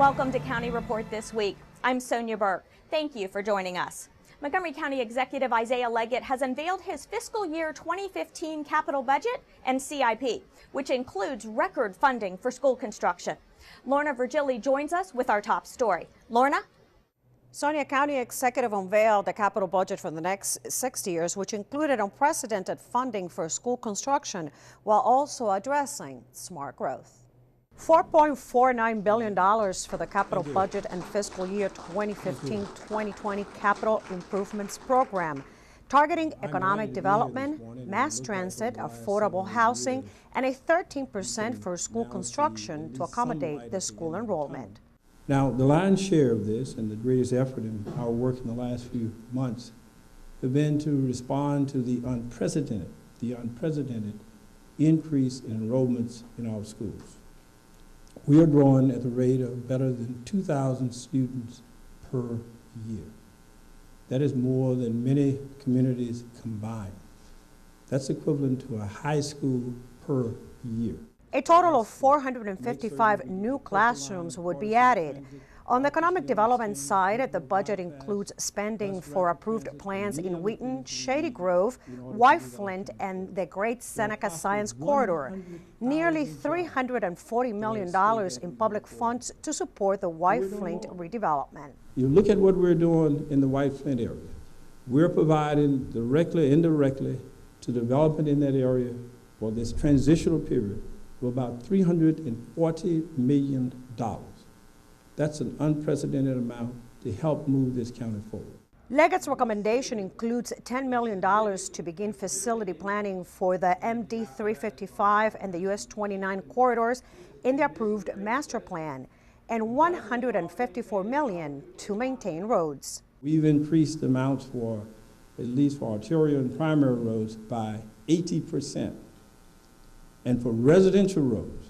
Welcome to County Report This Week. I'm Sonia Burke. Thank you for joining us. Montgomery County Executive Isaiah Leggett has unveiled his fiscal year 2015 capital budget and CIP, which includes record funding for school construction. Lorna Virgili joins us with our top story. Lorna? Sonia, County Executive unveiled the capital budget for the next 6 years, which included unprecedented funding for school construction while also addressing smart growth. $4.49 billion for the capital budget and fiscal year 2015-2020 capital improvements program, targeting economic development, mass transit, affordable housing, and a 13% for school construction to accommodate the school enrollment. Now, the lion's share of this and the greatest effort in our work in the last few months have been to respond to the unprecedented increase in enrollments in our schools. We are growing at the rate of better than 2,000 students per year. That is more than many communities combined. That's equivalent to a high school per year. A total of 455 new classrooms would be added. On the economic development side, the budget includes spending for approved plans in Wheaton, Shady Grove, White Flint, and the Great Seneca Science Corridor. Nearly $340 million in public funds to support the White Flint redevelopment. You look at what we're doing in the White Flint area. We're providing directly, indirectly, to development in that area for this transitional period of about $340 million. That's an unprecedented amount to help move this county forward. Leggett's recommendation includes $10 million to begin facility planning for the MD 355 and the US 29 corridors in the approved master plan, and $154 million to maintain roads. We've increased amounts for, at least for arterial and primary roads, by 80%. And for residential roads,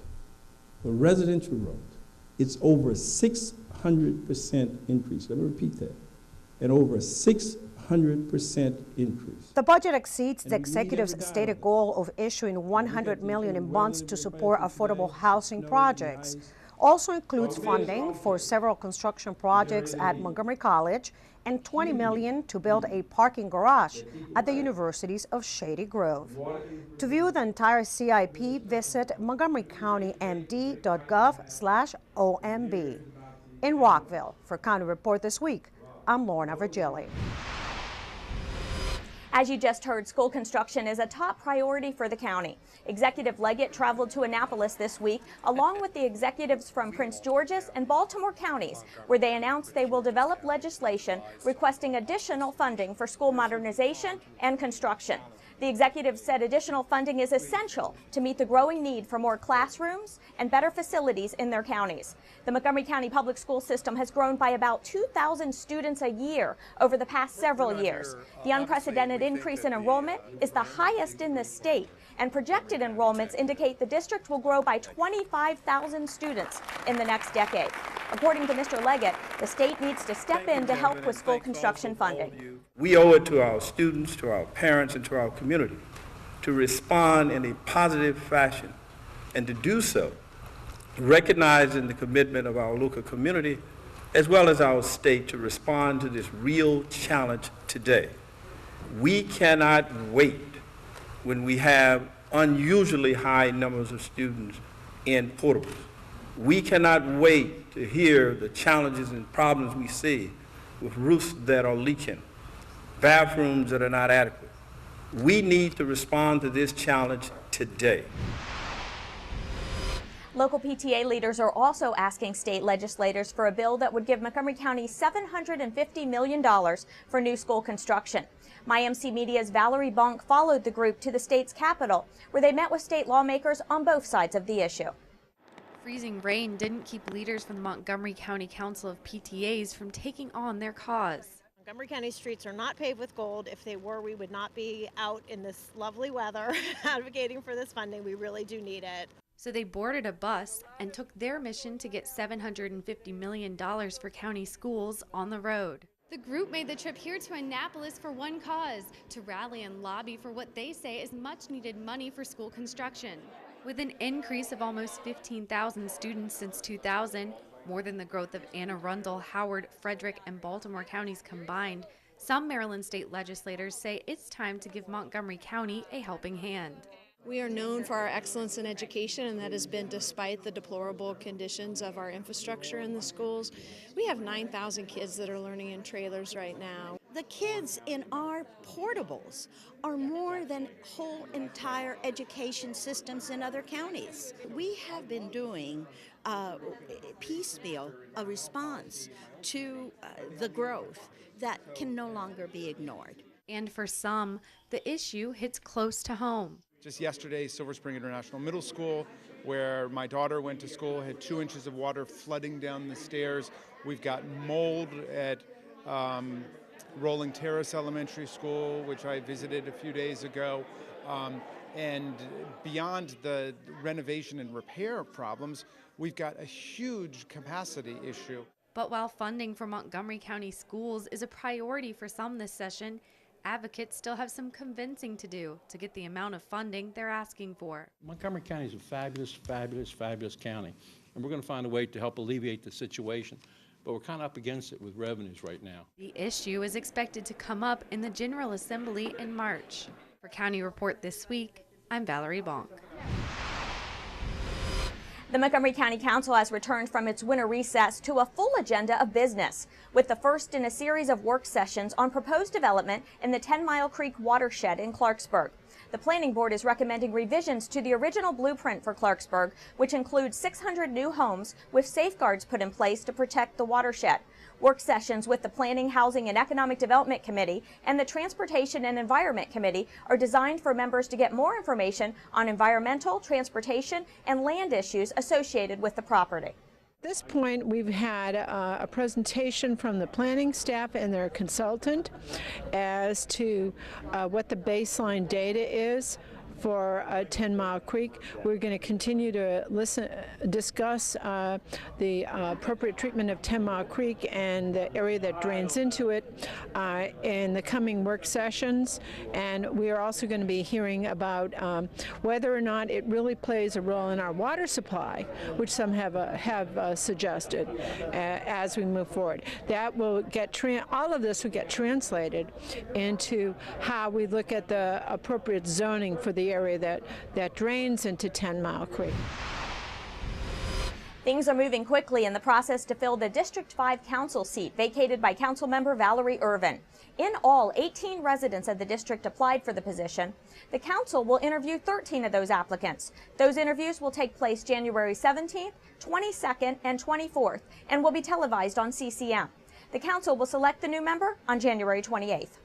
it's over 600% increase. Let me repeat that. And over 600% increase. The budget exceeds the executive's stated goal of issuing $100 million in bonds to support affordable housing projects. Also includes funding for several construction projects at Montgomery College and $20 million to build a parking garage at the universities of Shady Grove. To view the entire CIP, visit montgomerycountymd.gov/OMB. In Rockville, for County Report This Week, I'm Lorna Virgili. As you just heard, school construction is a top priority for the county. Executive Leggett traveled to Annapolis this week, along with the executives from Prince George's and Baltimore counties, where they announced they will develop legislation requesting additional funding for school modernization and construction. The executive said additional funding is essential to meet the growing need for more classrooms and better facilities in their counties. The Montgomery County Public School System has grown by about 2,000 students a year over the past several years. The unprecedented increase in enrollment is the highest in the state, and projected enrollments indicate the district will grow by 25,000 students in the next decade. According to Mr. Leggett, the state needs to step in to help with school construction funding. We owe it to our students, to our parents, and to our community to respond in a positive fashion, and to do so recognizing the commitment of our local community as well as our state to respond to this real challenge today. We cannot wait when we have unusually high numbers of students in portables. We cannot wait to hear the challenges and problems we see with roofs that are leaking, bathrooms that are not adequate. We need to respond to this challenge today. Local PTA leaders are also asking state legislators for a bill that would give Montgomery County $750 million for new school construction. MyMC Media's Valerie Bonk followed the group to the state's capital, where they met with state lawmakers on both sides of the issue. Freezing rain didn't keep leaders from the Montgomery County Council of PTAs from taking on their cause. Montgomery County streets are not paved with gold. If they were, we would not be out in this lovely weather advocating for this funding. We really do need it. So they boarded a bus and took their mission to get $750 million for county schools on the road. The group made the trip here to Annapolis for one cause, to rally and lobby for what they say is much needed money for school construction. With an increase of almost 15,000 students since 2000, more than the growth of Anne Arundel, Howard, Frederick, and Baltimore counties combined. Some Maryland state legislators say it's time to give Montgomery County a helping hand. We are known for our excellence in education, and that has been despite the deplorable conditions of our infrastructure in the schools. We have 9,000 kids that are learning in trailers right now. The kids in our portables are more than whole entire education systems in other counties. We have been doing piecemeal a response to the growth that can no longer be ignored. And for some, the issue hits close to home. Just yesterday, Silver Spring International Middle School, where my daughter went to school, had 2 inches of water flooding down the stairs. We've got mold at Rolling Terrace Elementary School, which I visited a few days ago. And beyond the renovation and repair problems, we've got a huge capacity issue. But while funding for Montgomery County schools is a priority for some this session, advocates still have some convincing to do to get the amount of funding they're asking for. Montgomery County is a fabulous, fabulous, fabulous county, and we're going to find a way to help alleviate the situation, but we're kind of up against it with revenues right now. The issue is expected to come up in the General Assembly in March. For County Report This Week, I'm Valerie Bonk. The Montgomery County Council has returned from its winter recess to a full agenda of business, with the first in a series of work sessions on proposed development in the 10 Mile Creek watershed in Clarksburg. The Planning Board is recommending revisions to the original blueprint for Clarksburg, which includes 600 new homes with safeguards put in place to protect the watershed. Work sessions with the Planning, Housing, and Economic Development Committee and the Transportation and Environment Committee are designed for members to get more information on environmental, transportation, and land issues associated with the property. At this point, we've had a presentation from the planning staff and their consultant as to what the baseline data is for 10 Mile Creek. We're going to continue to discuss the appropriate treatment of 10 Mile Creek and the area that drains into it in the coming work sessions. And we are also going to be hearing about whether or not it really plays a role in our water supply, which some have suggested as we move forward. That will get all of this will get translated into how we look at the appropriate zoning for the area that drains into 10 Mile Creek. Things are moving quickly in the process to fill the District 5 council seat vacated by Councilmember Valerie Irvin. In all, 18 residents of the district applied for the position. The council will interview 13 of those applicants. Those interviews will take place January 17th, 22nd, and 24th and will be televised on CCM. The council will select the new member on January 28th.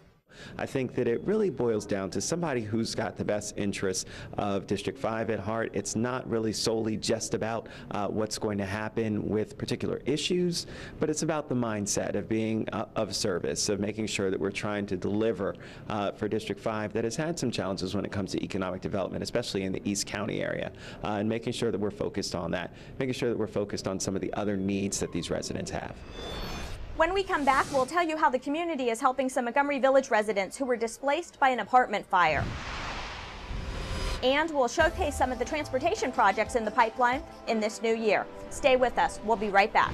I think that it really boils down to somebody who's got the best interests of District 5 at heart. It's not really solely just about what's going to happen with particular issues, but it's about the mindset of being of service, of making sure that we're trying to deliver for District 5 that has had some challenges when it comes to economic development, especially in the East County area, and making sure that we're focused on that, making sure that we're focused on some of the other needs that these residents have. When we come back, we'll tell you how the community is helping some Montgomery Village residents who were displaced by an apartment fire. And we'll showcase some of the transportation projects in the pipeline in this new year. Stay with us. We'll be right back.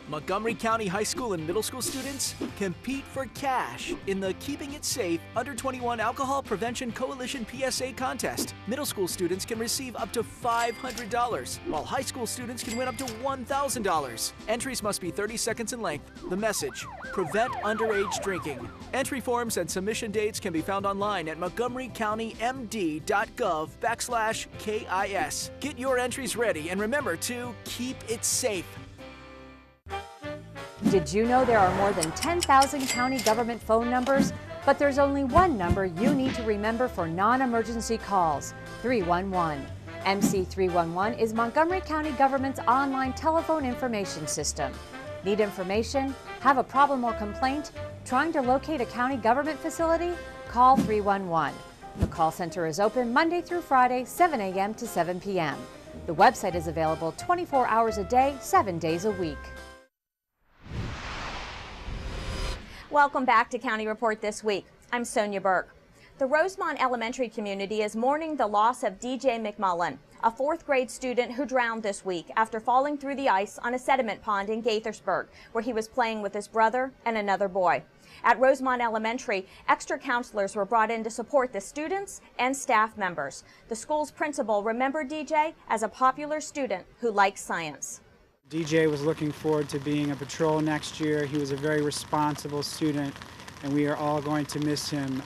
Montgomery County high school and middle school students compete for cash in the Keeping It Safe Under 21 Alcohol Prevention Coalition PSA contest. Middle school students can receive up to $500, while high school students can win up to $1,000. Entries must be 30 seconds in length. The message: prevent underage drinking. Entry forms and submission dates can be found online at montgomerycountymd.gov/KIS. Get your entries ready and remember to keep it safe. Did you know there are more than 10,000 county government phone numbers? But there's only one number you need to remember for non-emergency calls: 311. MC311 is Montgomery County government's online telephone information system. Need information? Have a problem or complaint? Trying to locate a county government facility? Call 311. The call center is open Monday through Friday, 7 a.m. to 7 p.m. The website is available 24 hours a day, 7 days a week. Welcome back to County Report This Week. I'm Sonia Burke. The Rosemont Elementary community is mourning the loss of DJ McMullen, a 4th grade student who drowned this week after falling through the ice on a sediment pond in Gaithersburg, where he was playing with his brother and another boy. At Rosemont Elementary, extra counselors were brought in to support the students and staff members. The school's principal remembered DJ as a popular student who likes science. DJ was looking forward to being a patrol next year. He was a very responsible student, and we are all going to miss him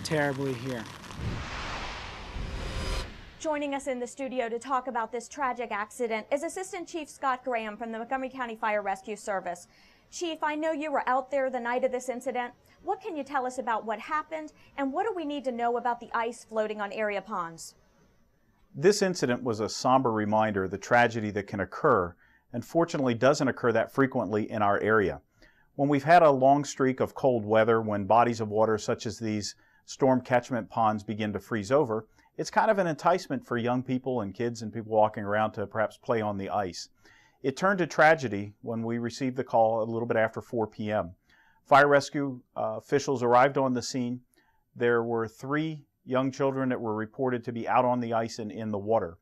terribly here. Joining us in the studio to talk about this tragic accident is Assistant Chief Scott Graham from the Montgomery County Fire Rescue Service. Chief, I know you were out there the night of this incident. What can you tell us about what happened, and what do we need to know about the ice floating on area ponds? This incident was a somber reminder of the tragedy that can occur, and fortunately doesn't occur that frequently in our area. When we've had a long streak of cold weather, when bodies of water such as these storm catchment ponds begin to freeze over, it's kind of an enticement for young people and kids and people walking around to perhaps play on the ice. It turned to tragedy when we received the call a little bit after 4 p.m. Fire rescue officials arrived on the scene. There were 3 young children that were reported to be out on the ice and in the water.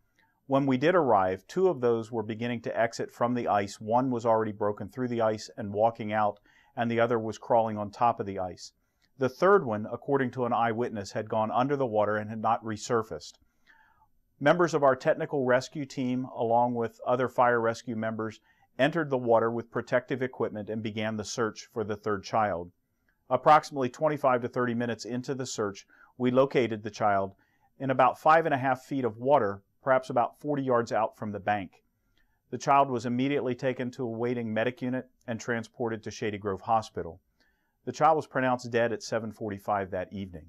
When we did arrive, 2 of those were beginning to exit from the ice. One was already broken through the ice and walking out, and the other was crawling on top of the ice. The third one, according to an eyewitness, had gone under the water and had not resurfaced. Members of our technical rescue team, along with other fire rescue members, entered the water with protective equipment and began the search for the third child. Approximately 25 to 30 minutes into the search, we located the child in about 5.5 feet of water, perhaps about 40 yards out from the bank. The child was immediately taken to a waiting medic unit and transported to Shady Grove Hospital. The child was pronounced dead at 7:45 that evening.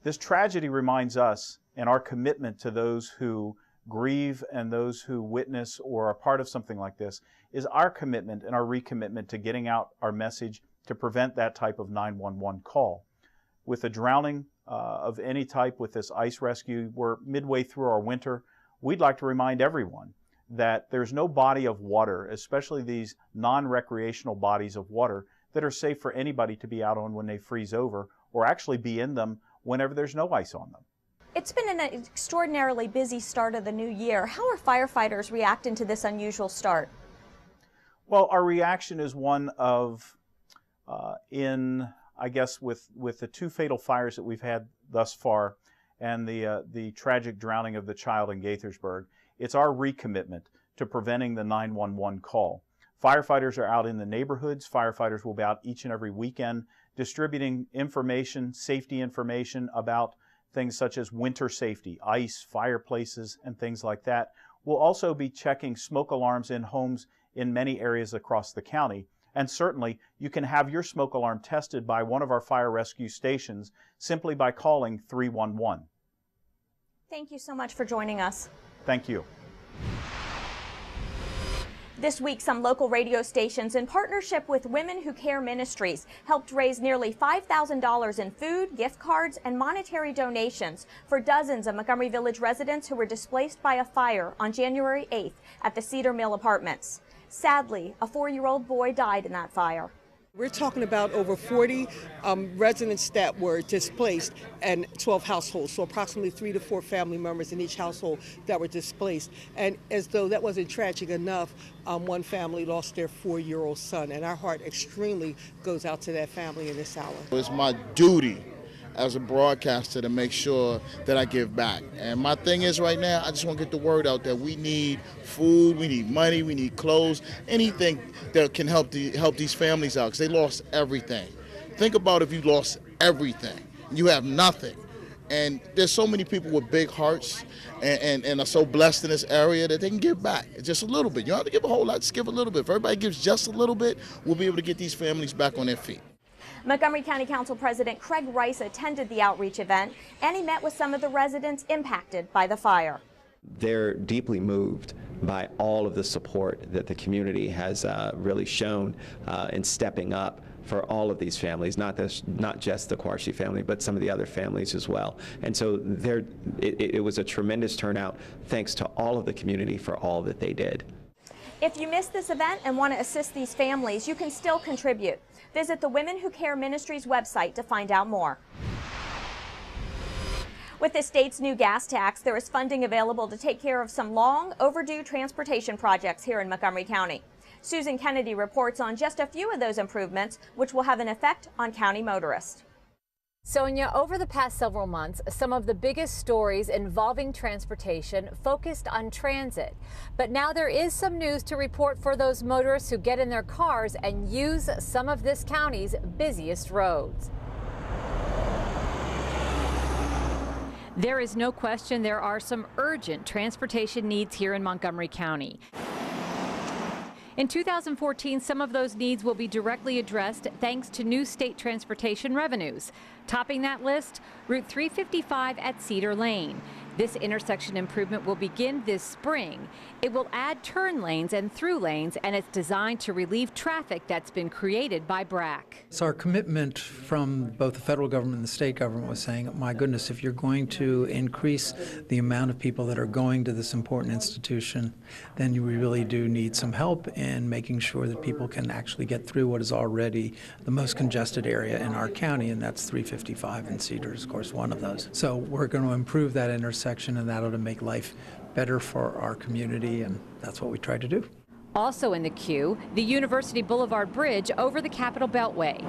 This tragedy reminds us and our commitment to those who grieve and those who witness or are part of something like this is our commitment and our recommitment to getting out our message to prevent that type of 911 call. With a drowning of any type with this ice rescue, we're midway through our winter. We'd like to remind everyone that there's no body of water, especially these non-recreational bodies of water, that are safe for anybody to be out on when they freeze over, or actually be in them whenever there's no ice on them. It's been an extraordinarily busy start of the new year. How are firefighters reacting to this unusual start? Well, our reaction is one of, I guess with the 2 fatal fires that we've had thus far and the tragic drowning of the child in Gaithersburg, it's our recommitment to preventing the 911 call. Firefighters are out in the neighborhoods. Firefighters will be out each and every weekend distributing information, safety information about things such as winter safety, ice, fireplaces, and things like that. We'll also be checking smoke alarms in homes in many areas across the county. And certainly, you can have your smoke alarm tested by one of our fire rescue stations simply by calling 311. Thank you so much for joining us. Thank you. This week, some local radio stations, in partnership with Women Who Care Ministries, helped raise nearly $5,000 in food, gift cards, and monetary donations for dozens of Montgomery Village residents who were displaced by a fire on January 8th at the Cedar Mill Apartments. Sadly, a 4-year-old boy died in that fire. We're talking about over 40 residents that were displaced and 12 households, so approximately 3 to 4 family members in each household that were displaced. And as though that wasn't tragic enough, one family lost their 4-year-old son, and our heart extremely goes out to that family in this hour. It's my duty as a broadcaster to make sure that I give back. And my thing is right now, I just want to get the word out that we need food, we need money, we need clothes, anything that can help these families out, because they lost everything. Think about if you lost everything, you have nothing. And there's so many people with big hearts and are so blessed in this area that they can give back just a little bit. You don't have to give a whole lot, just give a little bit. If everybody gives just a little bit, we'll be able to get these families back on their feet. Montgomery County Council President Craig Rice attended the outreach event, and he met with some of the residents impacted by the fire. They're deeply moved by all of the support that the community has really shown in stepping up for all of these families, not just the Quarshie family, but some of the other families as well. And so it was a tremendous turnout, thanks to all of the community for all that they did. If you missed this event and want to assist these families, you can still contribute. Visit the Women Who Care Ministries website to find out more. With the state's new gas tax, there is funding available to take care of some long overdue transportation projects here in Montgomery County. Susan Kennedy reports on just a few of those improvements, which will have an effect on county motorists. Sonia, over the past several months, some of the biggest stories involving transportation focused on transit. But now there is some news to report for those motorists who get in their cars and use some of this county's busiest roads. There is no question there are some urgent transportation needs here in Montgomery County. In 2014, some of those needs will be directly addressed thanks to new state transportation revenues. Topping that list, Route 355 at Cedar Lane. This intersection improvement will begin this spring. It will add turn lanes and through lanes, and it's designed to relieve traffic that's been created by BRAC. So our commitment from both the federal government and the state government was saying, my goodness, if you're going to increase the amount of people that are going to this important institution, then you really do need some help in making sure that people can actually get through what is already the most congested area in our county, and that's 355, and Cedar is, of course, one of those. So we're going to improve that intersection, and that'll make life better for our community, and that's what we try to do. Also in the queue, the University Boulevard Bridge over the Capitol Beltway.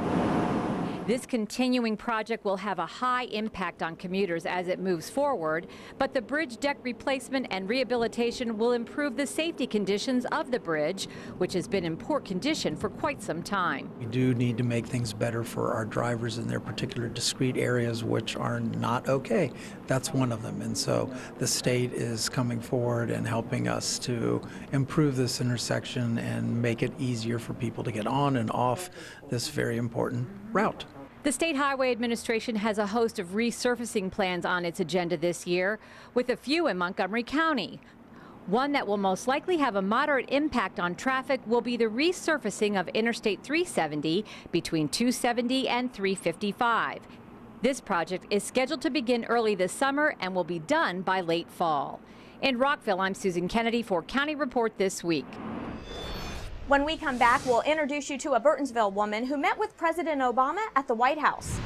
This continuing project will have a high impact on commuters as it moves forward, but the bridge deck replacement and rehabilitation will improve the safety conditions of the bridge, which has been in poor condition for quite some time. We do need to make things better for our drivers in their particular discrete areas which are not okay. That's one of them, and so the state is coming forward and helping us to improve this intersection and make it easier for people to get on and off this very important route. The State Highway Administration has a host of resurfacing plans on its agenda this year, with a few in Montgomery County. One that will most likely have a moderate impact on traffic will be the resurfacing of Interstate 370 between 270 and 355. This project is scheduled to begin early this summer and will be done by late fall. In Rockville, I'm Susan Kennedy for County Report This Week. When we come back, we'll introduce you to a Burtonsville woman who met with President Obama at the White House.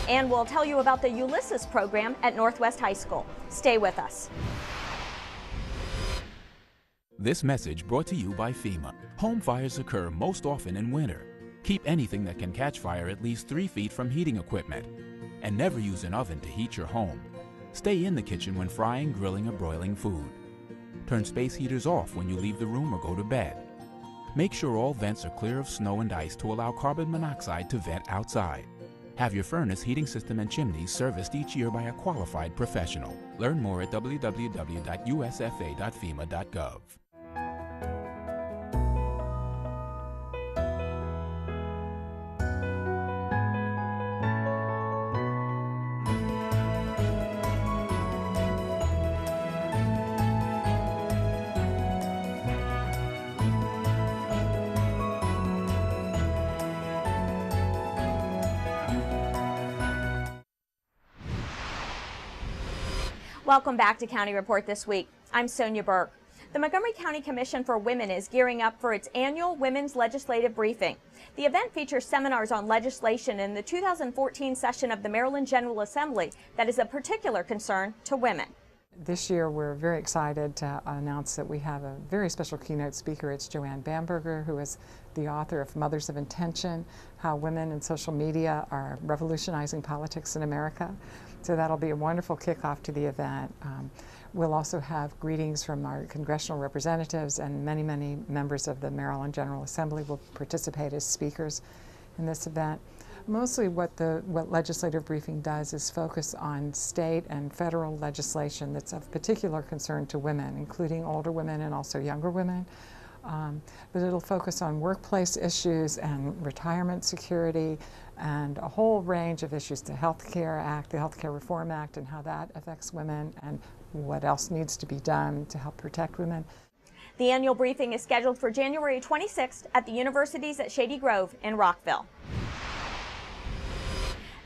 And we'll tell you about the Ulysses program at Northwest High School. Stay with us. This message brought to you by FEMA. Home fires occur most often in winter. Keep anything that can catch fire at least 3 feet from heating equipment. And never use an oven to heat your home. Stay in the kitchen when frying, grilling, or broiling food. Turn space heaters off when you leave the room or go to bed. Make sure all vents are clear of snow and ice to allow carbon monoxide to vent outside. Have your furnace, heating system, and chimneys serviced each year by a qualified professional. Learn more at www.usfa.fema.gov. Welcome back to County Report This Week. I'm Sonia Burke. The Montgomery County Commission for Women is gearing up for its annual Women's Legislative Briefing. The event features seminars on legislation in the 2014 session of the Maryland General Assembly that is of particular concern to women. This year we're very excited to announce that we have a very special keynote speaker. It's Joanne Bamberger, who is the author of Mothers of Intention, How Women and Social Media Are Revolutionizing Politics in America. So that'll be a wonderful kickoff to the event. We'll also have greetings from our congressional representatives, and many, many members of the Maryland General Assembly will participate as speakers in this event. Mostly what legislative briefing does is focus on state and federal legislation that's of particular concern to women, including older women and also younger women. But it'll focus on workplace issues and retirement security and a whole range of issues, the Health Care Act, the Health Care Reform Act, and how that affects women and what else needs to be done to help protect women. The annual briefing is scheduled for January 26th at the universities at Shady Grove in Rockville.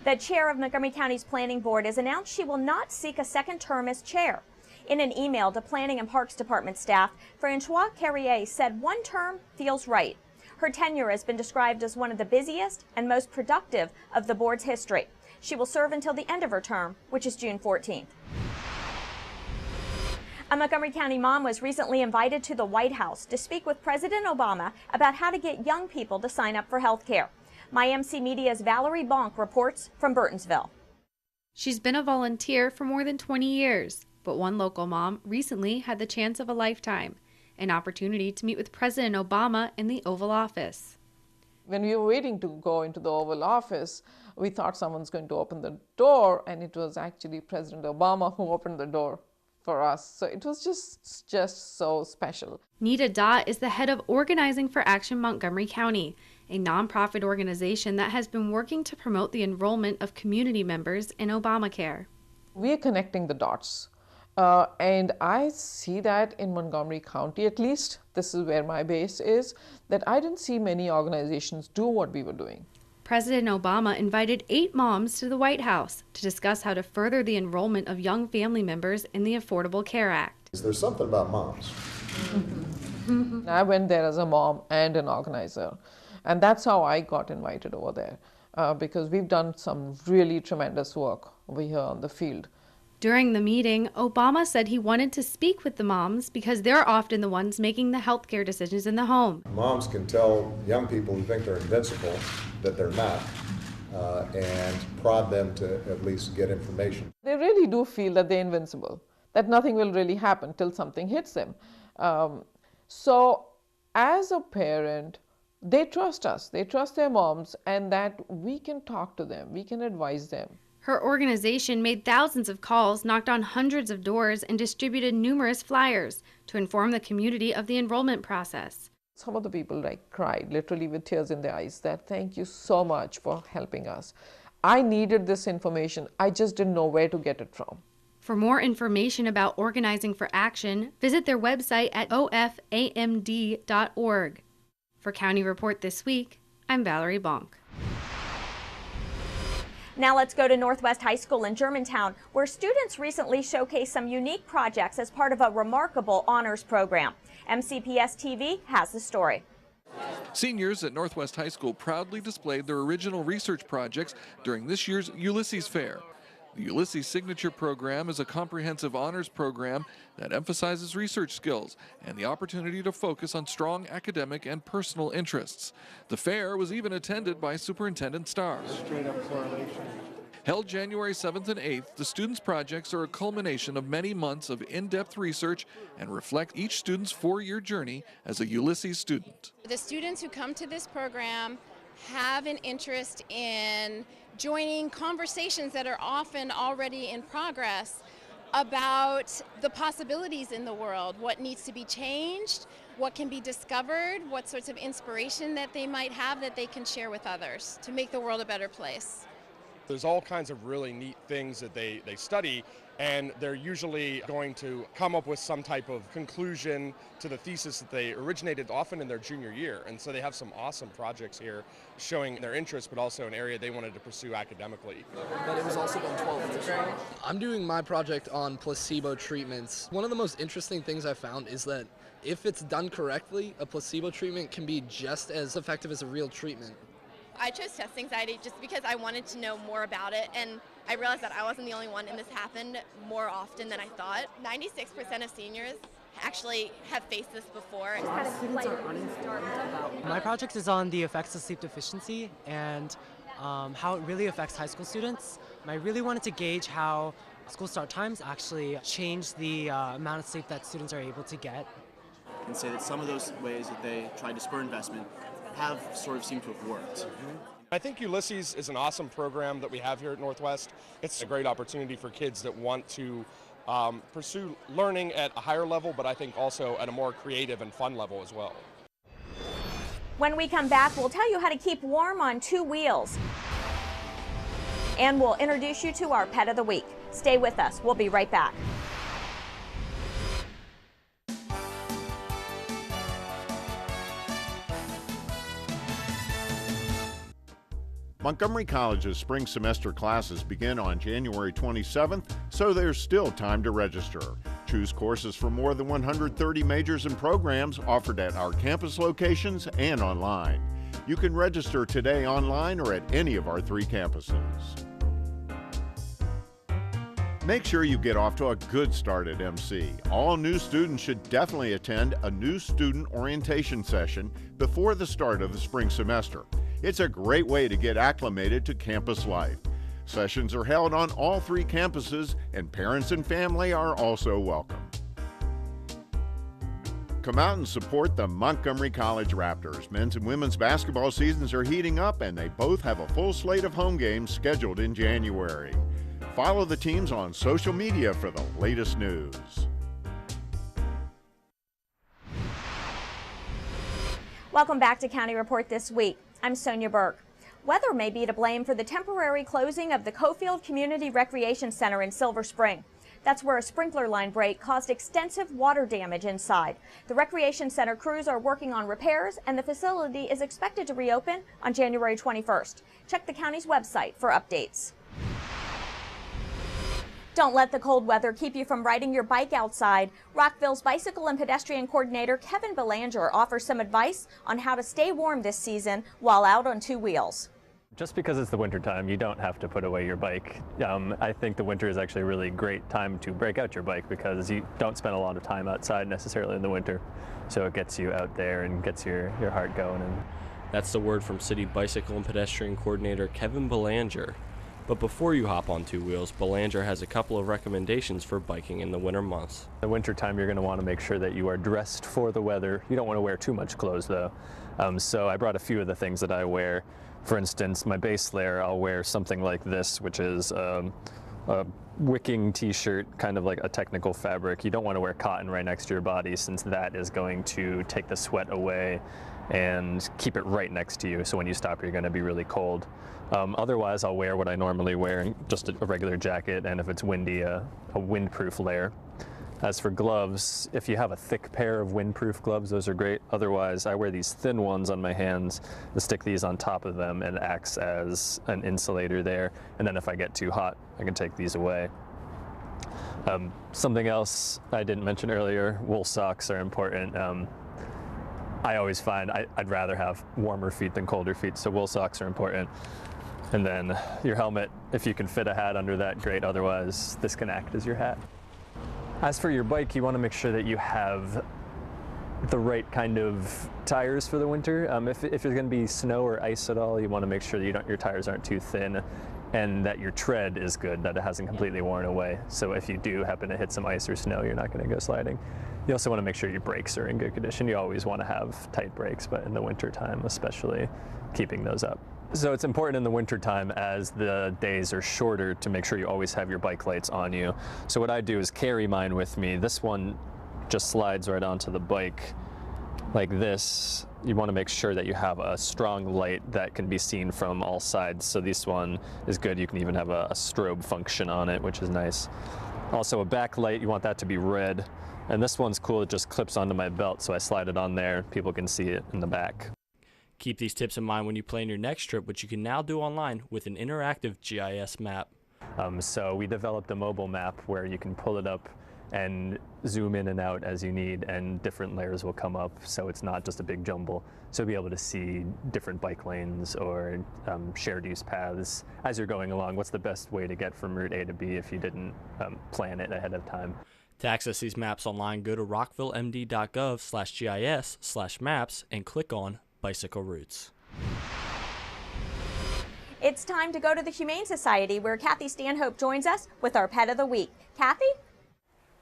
The chair of Montgomery County's Planning Board has announced she will not seek a second term as chair. In an email to Planning and Parks Department staff, Francois Carrier said one term feels right. Her tenure has been described as one of the busiest and most productive of the board's history. She will serve until the end of her term, which is June 14th. A Montgomery County mom was recently invited to the White House to speak with President Obama about how to get young people to sign up for health care. MyMC Media's Valerie Bonk reports from Burtonsville. She's been a volunteer for more than 20 years, but one local mom recently had the chance of a lifetime, an opportunity to meet with President Obama in the Oval Office. When we were waiting to go into the Oval Office, we thought someone's going to open the door, and it was actually President Obama who opened the door for us. So it was just so special. Nita Dott is the head of Organizing for Action Montgomery County, a nonprofit organization that has been working to promote the enrollment of community members in Obamacare. We are connecting the dots. And I see that in Montgomery County, at least, this is where my base is, that I didn't see many organizations do what we were doing. President Obama invited 8 moms to the White House to discuss how to further the enrollment of young family members in the Affordable Care Act. There's something about moms. I went there as a mom and an organizer, and that's how I got invited over there, because we've done some really tremendous work over here on the field. During the meeting, Obama said he wanted to speak with the moms because they're often the ones making the healthcare decisions in the home. Moms can tell young people who think they're invincible that they're not, and prod them to at least get information. They really do feel that they're invincible, that nothing will really happen till something hits them. So as a parent, they trust us, they trust their moms, and that we can talk to them, we can advise them. Her organization made thousands of calls, knocked on hundreds of doors, and distributed numerous flyers to inform the community of the enrollment process. Some of the people cried, literally with tears in their eyes, that thank you so much for helping us. I needed this information, I just didn't know where to get it from. For more information about Organizing for Action, visit their website at ofamd.org. For County Report This Week, I'm Valerie Bonk. Now let's go to Northwest High School in Germantown, where students recently showcased some unique projects as part of a remarkable honors program. MCPS TV has the story. Seniors at Northwest High School proudly displayed their original research projects during this year's Ulysses Fair. The Ulysses Signature Program is a comprehensive honors program that emphasizes research skills and the opportunity to focus on strong academic and personal interests. The fair was even attended by Superintendent Starr. Straight up correlation. Held January 7th and 8th, the students' projects are a culmination of many months of in-depth research and reflect each student's 4-year journey as a Ulysses student. The students who come to this program have an interest in joining conversations that are often already in progress about the possibilities in the world, what needs to be changed, what can be discovered, what sorts of inspiration that they might have that they can share with others to make the world a better place. There's all kinds of really neat things that they study, and they're usually going to come up with some type of conclusion to the thesis that they originated often in their junior year. And so they have some awesome projects here showing their interest, but also an area they wanted to pursue academically. But it was also done 12 years ago. I'm doing my project on placebo treatments. One of the most interesting things I found is that if it's done correctly, a placebo treatment can be just as effective as a real treatment. I chose test anxiety just because I wanted to know more about it, and I realized that I wasn't the only one, and this happened more often than I thought. 96% of seniors actually have faced this before. My project is on the effects of sleep deficiency and how it really affects high school students. I really wanted to gauge how school start times actually change the amount of sleep that students are able to get. I can say that some of those ways that they tried to spur investment have sort of seemed to have worked. I think Ulysses is an awesome program that we have here at Northwest. It's a great opportunity for kids that want to pursue learning at a higher level, but I think also at a more creative and fun level as well. When we come back, we'll tell you how to keep warm on 2 wheels. And we'll introduce you to our Pet of the Week. Stay with us. We'll be right back. Montgomery College's spring semester classes begin on January 27th, so there's still time to register. Choose courses from more than 130 majors and programs offered at our campus locations and online. You can register today online or at any of our 3 campuses. Make sure you get off to a good start at MC. All new students should definitely attend a new student orientation session before the start of the spring semester. It's a great way to get acclimated to campus life. Sessions are held on all 3 campuses, and parents and family are also welcome. Come out and support the Montgomery College Raptors. Men's and women's basketball seasons are heating up, and they both have a full slate of home games scheduled in January. Follow the teams on social media for the latest news. Welcome back to County Report This Week. I'm Sonia Burke. Weather may be to blame for the temporary closing of the Cofield Community Recreation Center in Silver Spring. That's where a sprinkler line break caused extensive water damage inside. The Recreation Center crews are working on repairs, and the facility is expected to reopen on January 21st. Check the county's website for updates. Don't let the cold weather keep you from riding your bike outside. Rockville's bicycle and pedestrian coordinator Kevin Belanger offers some advice on how to stay warm this season while out on 2 wheels. Just because it's the winter time, you don't have to put away your bike. I think the winter is actually a really great time to break out your bike because you don't spend a lot of time outside necessarily in the winter. So it gets you out there and gets your heart going. And that's the word from City Bicycle and Pedestrian Coordinator Kevin Belanger. But before you hop on 2 wheels, Belanger has a couple of recommendations for biking in the winter months. In the winter time, you're going to want to make sure that you are dressed for the weather. You don't want to wear too much clothes though. So I brought a few of the things that I wear. For instance, my base layer, I'll wear something like this, which is a wicking t-shirt, kind of like a technical fabric. You don't want to wear cotton right next to your body since that is going to take the sweat away and keep it right next to you. So when you stop, you're going to be really cold. Otherwise, I'll wear what I normally wear, just a regular jacket, and if it's windy, a windproof layer. As for gloves, if you have a thick pair of windproof gloves, those are great. Otherwise, I wear these thin ones on my hands to stick these on top of them and it acts as an insulator there. And then if I get too hot, I can take these away. Something else I didn't mention earlier, wool socks are important. I always find I'd rather have warmer feet than colder feet, so wool socks are important. And then your helmet, if you can fit a hat under that, great. Otherwise, this can act as your hat. As for your bike, you want to make sure that you have the right kind of tires for the winter. If there's going to be snow or ice at all, you want to make sure that your tires aren't too thin and that your tread is good, that it hasn't completely worn away. So if you do happen to hit some ice or snow, you're not going to go sliding. You also want to make sure your brakes are in good condition. You always want to have tight brakes, but in the winter time, especially keeping those up. So it's important in the winter time as the days are shorter to make sure you always have your bike lights on you. So what I do is carry mine with me. This one just slides right onto the bike like this. You want to make sure that you have a strong light that can be seen from all sides. So this one is good. You can even have a strobe function on it, which is nice. Also a backlight, you want that to be red. And this one's cool, it just clips onto my belt, so I slide it on there. People can see it in the back. Keep these tips in mind when you plan your next trip, which you can now do online with an interactive GIS map. So we developed a mobile map where you can pull it up and zoom in and out as you need, and different layers will come up, so it's not just a big jumble. So you'll be able to see different bike lanes or shared use paths as you're going along. What's the best way to get from route A to B if you didn't plan it ahead of time? To access these maps online, go to rockvillemd.gov/GIS/maps and click on Bicycle Routes. It's time to go to the Humane Society, where Kathy Stanhope joins us with our Pet of the Week. Kathy?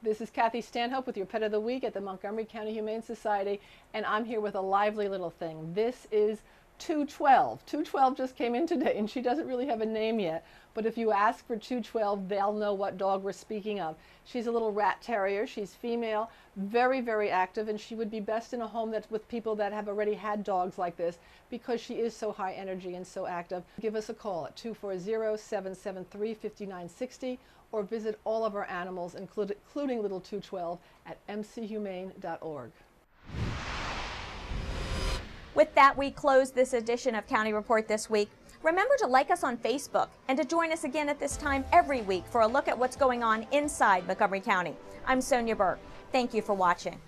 This is Kathy Stanhope with your Pet of the Week at the Montgomery County Humane Society, and I'm here with a lively little thing. This is 212. 212 just came in today, and she doesn't really have a name yet, but if you ask for 212, they'll know what dog we're speaking of. She's a little rat terrier. She's female, very, very active, and she would be best in a home that's with people that have already had dogs like this because she is so high energy and so active. Give us a call at 240-773-5960 or visit all of our animals, including little 212, at mchumane.org. With that, we close this edition of County Report This Week. Remember to like us on Facebook and to join us again at this time every week for a look at what's going on inside Montgomery County. I'm Sonia Burke. Thank you for watching.